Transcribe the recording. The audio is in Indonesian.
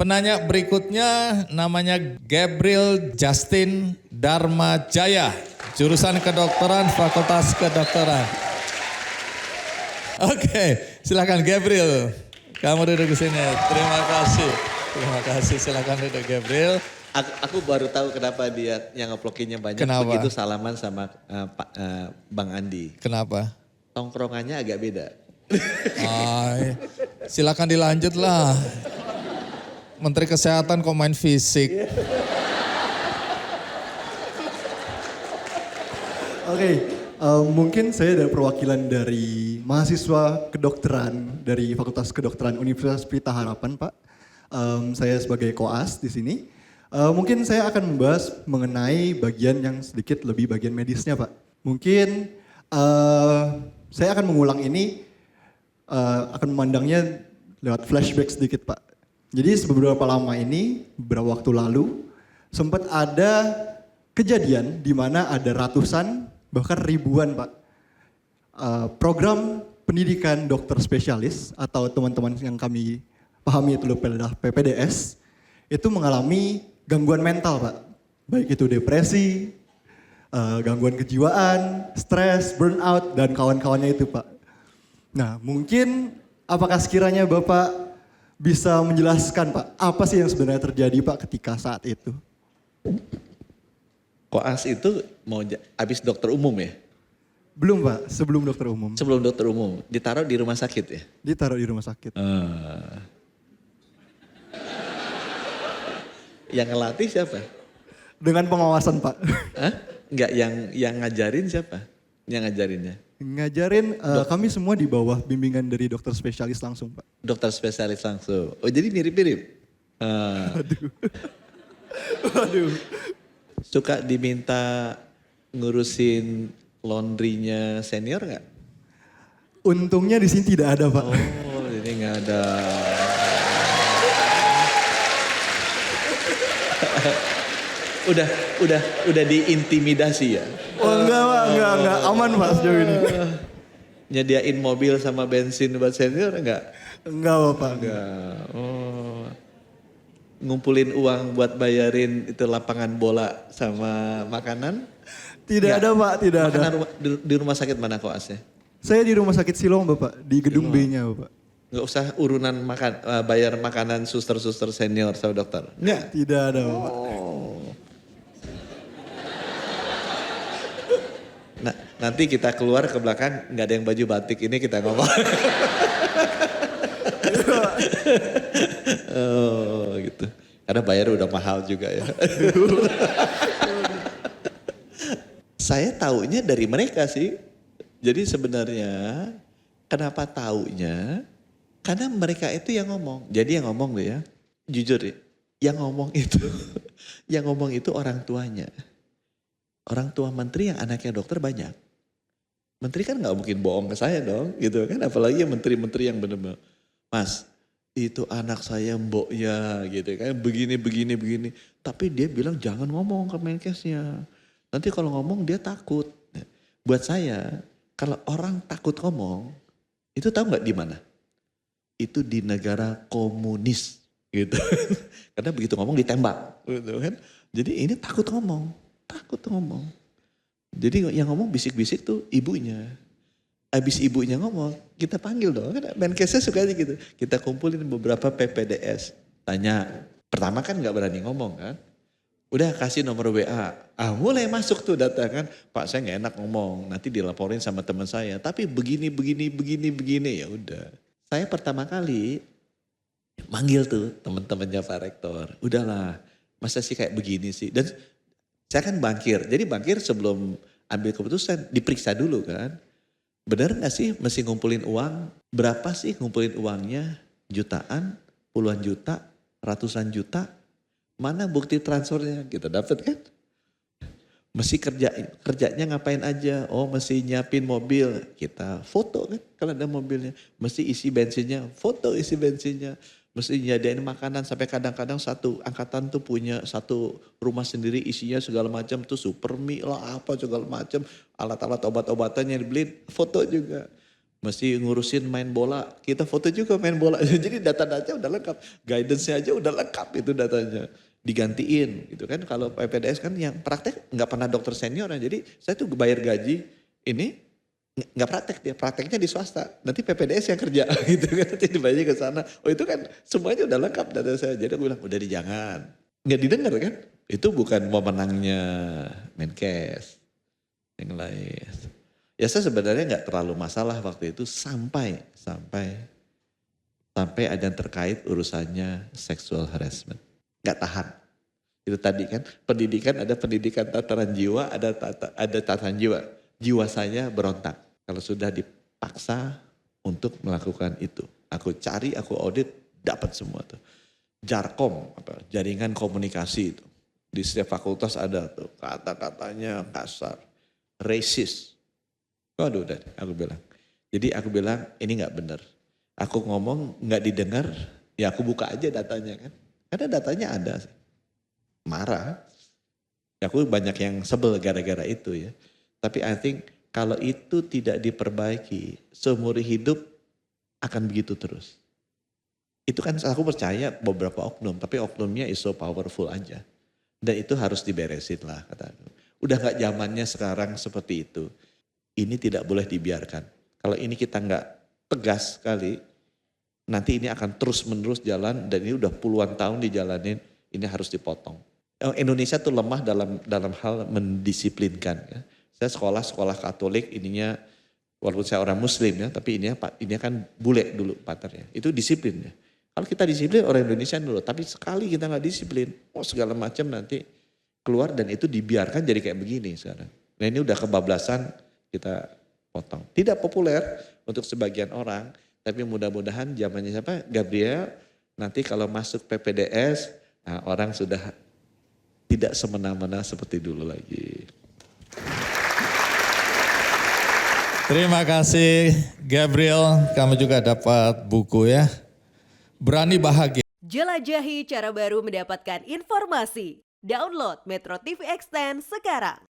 Penanya berikutnya namanya Gabriel Justin Dharma Jaya, jurusan kedokteran, Fakultas Kedokteran. Oke, silakan Gabriel. Kamu duduk di sini. Terima kasih. Terima kasih. Silakan duduk Gabriel. Aku baru tahu kenapa dia yang ngeplokingnya banyak. Kenapa? Begitu salaman sama Bang Andi. Kenapa? Tongkrongannya agak beda. Ay, silakan dilanjut lah. Menteri Kesehatan kok main fisik. Oke, mungkin saya ada perwakilan dari mahasiswa kedokteran dari Fakultas Kedokteran Universitas Pelita Harapan, Pak. Saya sebagai koas di sini. Mungkin saya akan membahas mengenai bagian yang sedikit lebih bagian medisnya, Pak. Mungkin saya akan mengulang ini, akan memandangnya lewat flashback sedikit, Pak. Jadi beberapa lama ini, beberapa waktu lalu, sempat ada kejadian di mana ada ratusan, bahkan ribuan, Pak, program pendidikan dokter spesialis atau teman-teman yang kami pahami itu adalah PPDS, itu mengalami gangguan mental, Pak. Baik itu depresi, gangguan kejiwaan, stres, burnout, dan kawan-kawannya itu, Pak. Nah, mungkin apakah sekiranya Bapak bisa menjelaskan, Pak, apa sih yang sebenarnya terjadi, Pak, ketika saat itu? Koas itu mau habis dokter umum ya? Belum, Pak, sebelum dokter umum. Sebelum dokter umum, ditaruh di rumah sakit ya? Ditaruh di rumah sakit. Yang ngelatih siapa? Dengan pengawasan, Pak. Hah? Enggak, yang ngajarin siapa? Yang ngajarinnya? Ngajarin kami semua di bawah bimbingan dari dokter spesialis langsung, Pak. Dokter spesialis langsung. Oh jadi mirip-mirip? Waduh. Suka diminta ngurusin laundrynya senior nggak? Untungnya di sini tidak ada, Pak. Oh ini nggak ada. udah diintimidasi ya? Oh enggak. Aman, Pak, sejauh ini. Nyediain mobil sama bensin buat senior enggak? Enggak, Pak. Enggak. Oh. Ngumpulin uang buat bayarin itu lapangan bola sama makanan? Tidak ada, Pak, tidak ada. Makanan di rumah sakit mana koasnya? Saya di rumah sakit Siloam, Bapak, di gedung B-nya, Bapak. Enggak usah urunan bayar makanan suster-suster senior sama dokter? Enggak? Tidak ada, Bapak. Nah, nanti kita keluar ke belakang nggak ada yang baju batik ini kita ngomong. Oh gitu. Karena bayar udah mahal juga ya. Saya taunya dari mereka sih. Jadi sebenarnya kenapa taunya? Karena mereka itu yang ngomong. Jadi yang ngomong deh ya, jujur ya, yang ngomong itu orang tuanya. Orang tua menteri yang anaknya dokter banyak. Menteri kan nggak mungkin bohong ke saya dong, gitu kan? Apalagi yang menteri-menteri yang benar-benar, Mas, itu anak saya mboknya, gitu kan? Begini. Tapi dia bilang jangan ngomong ke Menkesnya. Nanti kalau ngomong dia takut. Buat saya, kalau orang takut ngomong, itu tahu nggak di mana? Itu di negara komunis, gitu. Karena begitu ngomong ditembak, gitu kan? Jadi ini takut ngomong. Jadi yang ngomong bisik-bisik tuh ibunya. Habis ibunya ngomong, kita panggil dong. Kan Menkesnya suka aja gitu. Kita kumpulin beberapa PPDS. Tanya, pertama kan gak berani ngomong kan. Udah kasih nomor WA. Mulai masuk tuh data kan. Pak saya gak enak ngomong, nanti dilaporin sama teman saya. Tapi begini. Ya udah. Saya pertama kali manggil tuh teman-temannya Pak Rektor. Udahlah, masa sih kayak begini sih. Dan saya kan bankir, jadi bankir sebelum ambil keputusan diperiksa dulu kan. Benar gak sih mesti ngumpulin uang? Berapa sih ngumpulin uangnya? Jutaan, puluhan juta, ratusan juta? Mana bukti transfernya? Kita dapat kan? Mesti kerjanya ngapain aja? Oh mesti nyiapin mobil, kita foto kan kalau ada mobilnya. Mesti isi bensinnya, foto isi bensinnya. Mesti nyediain makanan sampai kadang-kadang satu angkatan tuh punya satu rumah sendiri isinya segala macam tuh super mie lah apa segala macam alat-alat obat-obatan yang dibeli foto juga. Mesti ngurusin main bola, kita foto juga main bola. Jadi data-data udah lengkap, guidance-nya aja udah lengkap itu datanya. Digantiin gitu kan, kalau PPDS kan yang praktek nggak pernah dokter senior. Jadi saya tuh bayar gaji ini nggak praktek, dia prakteknya di swasta. Nanti PPDS yang kerja gitu kan, nanti dibayar ke sana. Oh itu kan semuanya udah lengkap data saya. Jadi aku bilang udah jangan, nggak didengar kan. Itu bukan wewenangnya Menkes, yang lain. Ya saya sebenarnya nggak terlalu masalah waktu itu sampai ada yang terkait urusannya sexual harassment. Nggak tahan. Itu tadi kan pendidikan, ada pendidikan tataran jiwa, ada tataran jiwa. Jiwa saya berontak kalau sudah dipaksa untuk melakukan itu. Aku cari, aku audit, dapat semua tuh. Jarkom, jaringan komunikasi itu. Di setiap fakultas ada tuh kata-katanya kasar, racist. Waduh, aku bilang. Jadi aku bilang ini nggak benar. Aku ngomong nggak didengar, ya aku buka aja datanya kan. Karena datanya ada. Marah. Ya aku banyak yang sebel gara-gara itu ya. Tapi I think kalau itu tidak diperbaiki, seumur hidup akan begitu terus. Itu kan aku percaya beberapa oknum, tapi oknumnya is so powerful aja. Dan itu harus diberesin lah kata aku. Udah gak zamannya sekarang seperti itu. Ini tidak boleh dibiarkan. Kalau ini kita nggak tegas sekali, nanti ini akan terus menerus jalan dan ini udah puluhan tahun dijalanin, ini harus dipotong. Indonesia tuh lemah dalam hal mendisiplinkan. Ya. Saya sekolah Katolik ininya, walaupun saya orang Muslim ya, tapi ini kan bule dulu paternya. Itu disiplin ya. Kalau kita disiplin orang Indonesia dulu, tapi sekali kita nggak disiplin, segala macam nanti keluar dan itu dibiarkan jadi kayak begini sekarang. Nah ini udah kebablasan. Kita potong. Tidak populer untuk sebagian orang, tapi mudah-mudahan zamannya siapa? Gabriel, nanti kalau masuk PPDS, nah orang sudah tidak semena-mena seperti dulu lagi. Terima kasih Gabriel, kamu juga dapat buku ya. Berani Bahagia. Jelajahi cara baru mendapatkan informasi. Download Metro TV Extend sekarang.